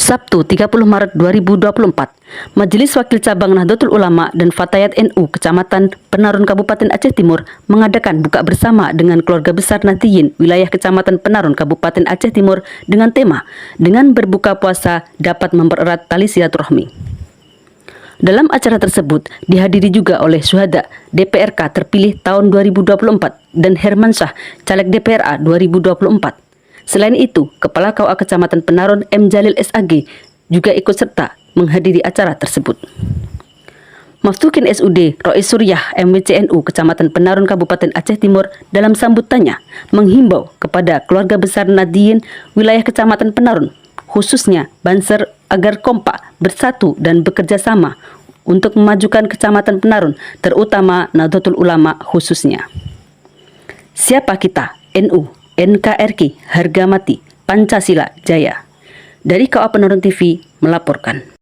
Sabtu 30 Maret 2024, Majelis Wakil Cabang Nahdlatul Ulama dan Fatayat NU Kecamatan Penarun Kabupaten Aceh Timur mengadakan buka bersama dengan keluarga besar Nahdliyin wilayah Kecamatan Penarun Kabupaten Aceh Timur dengan tema "Dengan berbuka puasa dapat mempererat tali silaturahmi". Dalam acara tersebut dihadiri juga oleh syuhada DPRK terpilih tahun 2024 dan Hermansyah, caleg DPRA 2024. Selain itu, Kepala KUA Kecamatan Penarun M. Jalil SAG juga ikut serta menghadiri acara tersebut. Maftukin SUD Rois Suryah MWCNU Kecamatan Penarun Kabupaten Aceh Timur dalam sambutannya menghimbau kepada keluarga besar Nahdliyin wilayah Kecamatan Penarun, khususnya Banser, agar kompak, bersatu dan bekerja sama untuk memajukan Kecamatan Penarun, terutama Nahdlatul Ulama khususnya. Siapa kita? NU, NKRI, harga mati, Pancasila jaya. Dari KUA Penarun TV melaporkan.